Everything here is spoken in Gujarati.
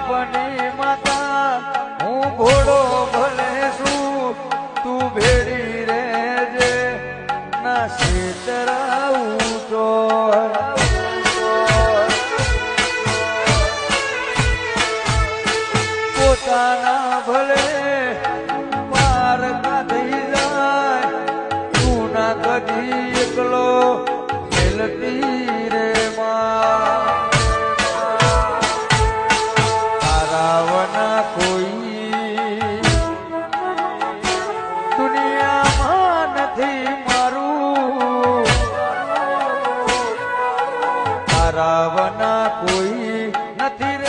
બાપની માતા હું ભોળો ભલે છું તું ભેરી રેજે ના શેતરાવું ચોર પોતાના ભલે પાર કાઢી જાય તું ના કદી એકલો મેલતી રે તારાવના કોઈ દુનિયામાં નથી મારું તારાવના કોઈ નથી